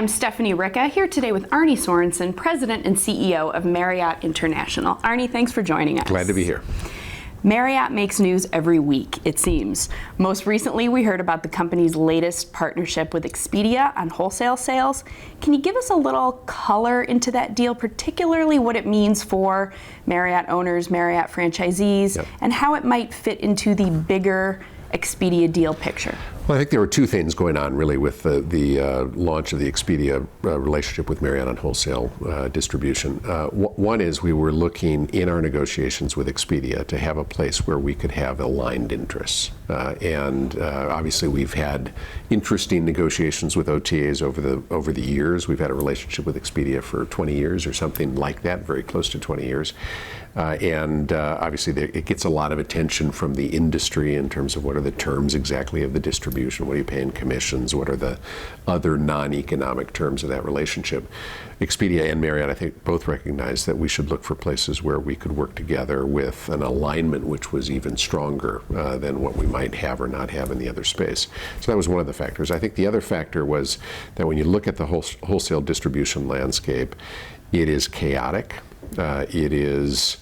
I'm Stephanie Ricca, here today with Arne Sorenson, President and CEO of Marriott International. Arne, thanks for joining us. Glad to be here. Marriott makes news every week, it seems. Most recently, we heard about the company's latest partnership with Expedia on wholesale sales. Can you give us a little color into that deal, particularly what it means for Marriott owners, Marriott franchisees, and how it might fit into the bigger Expedia deal picture? Well, I think there were two things going on really with the launch of the Expedia relationship with Marriott on wholesale distribution. One is we were looking in our negotiations with Expedia to have a place where we could have aligned interests. And obviously we've had interesting negotiations with OTAs over the years. We've had a relationship with Expedia for 20 years or something like that, very close to 20 years. Obviously it gets a lot of attention from the industry in terms of what are the terms exactly of the distribution, what are you paying commissions, what are the other non-economic terms of that relationship. Expedia and Marriott, I think, both recognize that we should look for places where we could work together with an alignment which was even stronger than what we might have or not have in the other space. So that was one of the factors. I think the other factor was that when you look at the wholesale distribution landscape, it is chaotic. It is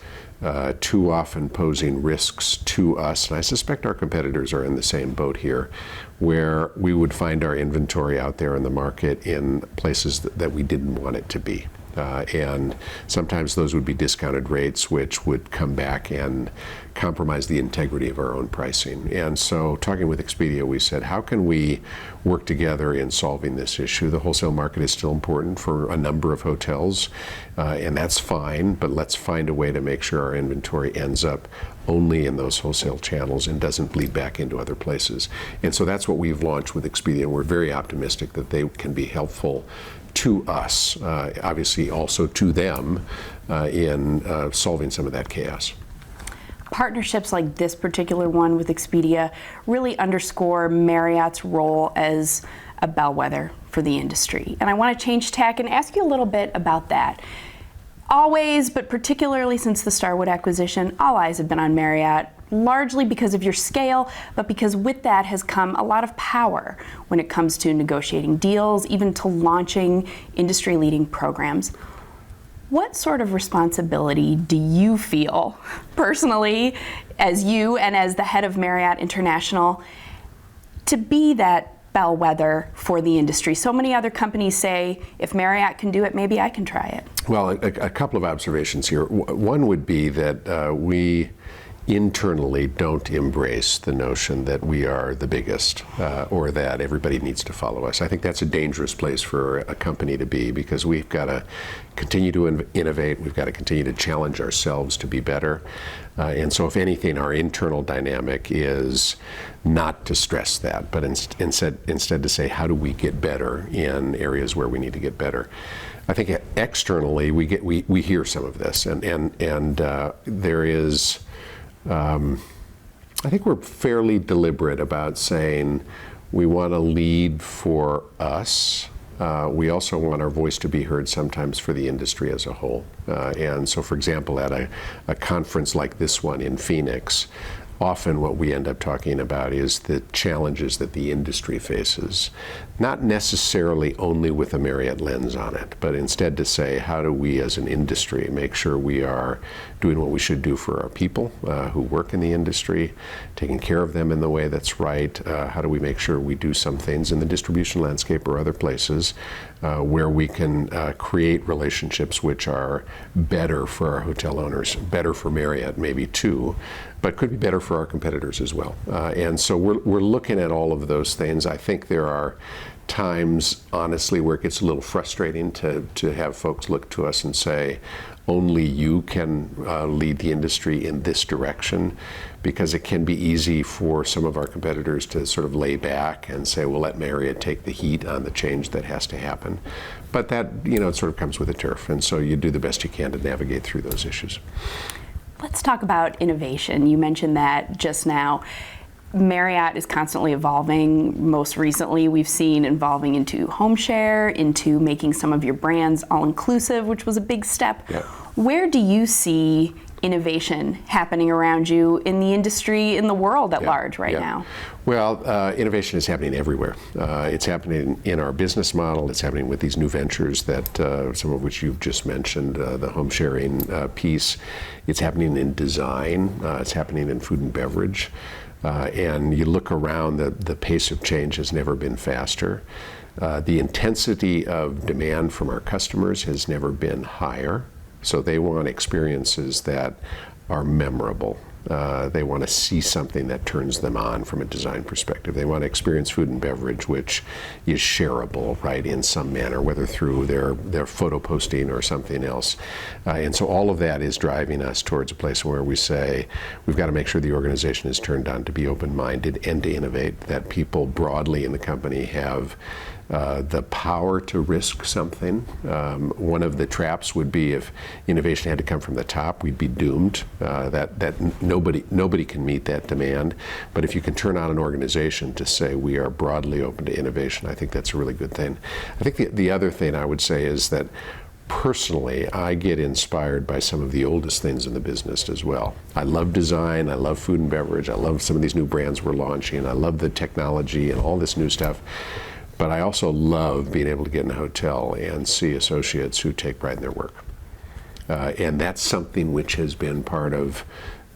too often posing risks to us, and I suspect our competitors are in the same boat here, where we would find our inventory out there in the market in places that we didn't want it to be. And sometimes those would be discounted rates which would come back and compromise the integrity of our own pricing. And so talking with Expedia, we said, how can we work together in solving this issue? The wholesale market is still important for a number of hotels, and that's fine, but let's find a way to make sure our inventory ends up only in those wholesale channels and doesn't bleed back into other places. And so that's what we've launched with Expedia, and we're very optimistic that they can be helpful to us, obviously also to them, in solving some of that chaos. Partnerships like this particular one with Expedia really underscore Marriott's role as a bellwether for the industry. And I want to change tack and ask you a little bit about that. Always, but particularly since the Starwood acquisition, all eyes have been on Marriott, largely because of your scale, but because with that has come a lot of power when it comes to negotiating deals, even to launching industry-leading programs. What sort of responsibility do you feel personally, as you and as the head of Marriott International, to be that bellwether for the industry? So many other companies say, if Marriott can do it, maybe I can try it. Well, a couple of observations here. One would be that we internally don't embrace the notion that we are the biggest or that everybody needs to follow us. I think that's a dangerous place for a company to be, because we've got to continue to innovate, we've got to continue to challenge ourselves to be better. And so if anything, our internal dynamic is not to stress that, but instead to say, how do we get better in areas where we need to get better? I think externally we hear some of this, and there is, I think we're fairly deliberate about saying we want to lead for us. We also want our voice to be heard sometimes for the industry as a whole. And so, for example, at a conference like this one in Phoenix, often what we end up talking about is the challenges that the industry faces, not necessarily only with a Marriott lens on it, but instead to say, how do we as an industry make sure we are doing what we should do for our people who work in the industry, taking care of them in the way that's right? How do we make sure we do some things in the distribution landscape or other places where we can create relationships which are better for our hotel owners, better for Marriott maybe too, but could be better for our competitors as well. And so we're looking at all of those things. I think there are times, honestly, where it gets a little frustrating to have folks look to us and say, only you can lead the industry in this direction, because it can be easy for some of our competitors to sort of lay back and say, well, let Marriott take the heat on the change that has to happen. But that, it sort of comes with the turf, and so you do the best you can to navigate through those issues. Let's talk about innovation. You mentioned that just now. Marriott is constantly evolving. Most recently, we've seen evolving into home share, into making some of your brands all-inclusive, which was a big step. Yeah. Where do you see innovation happening around you in the industry, in the world at large right now? Well, innovation is happening everywhere. It's happening in our business model. It's happening with these new ventures that some of which you've just mentioned, the home sharing piece. It's happening in design. It's happening in food and beverage. And you look around, the pace of change has never been faster. The intensity of demand from our customers has never been higher. So they want experiences that are memorable. They want to see something that turns them on from a design perspective. They want to experience food and beverage, which is shareable, right, in some manner, whether through their photo posting or something else. And so all of that is driving us towards a place where we say we've got to make sure the organization is turned on to be open-minded and to innovate, that people broadly in the company have the power to risk something. One of the traps would be if innovation had to come from the top, we'd be doomed. That nobody can meet that demand. But if you can turn on an organization to say we are broadly open to innovation, I think that's a really good thing. I think the other thing I would say is that personally, I get inspired by some of the oldest things in the business as well. I love design, I love food and beverage, I love some of these new brands we're launching, I love the technology and all this new stuff. But I also love being able to get in a hotel and see associates who take pride in their work. And that's something which has been part of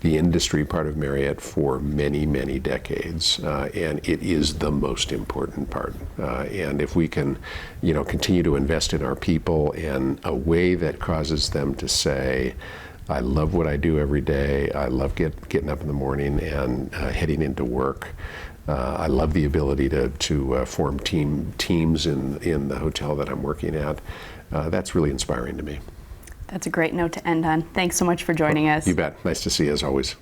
the industry, part of Marriott for many, many decades. And it is the most important part. And if we can, continue to invest in our people in a way that causes them to say, I love what I do every day. I love getting up in the morning and heading into work. I love the ability to form teams in the hotel that I'm working at. That's really inspiring to me. That's a great note to end on. Thanks so much for joining us. You bet. Nice to see you as always.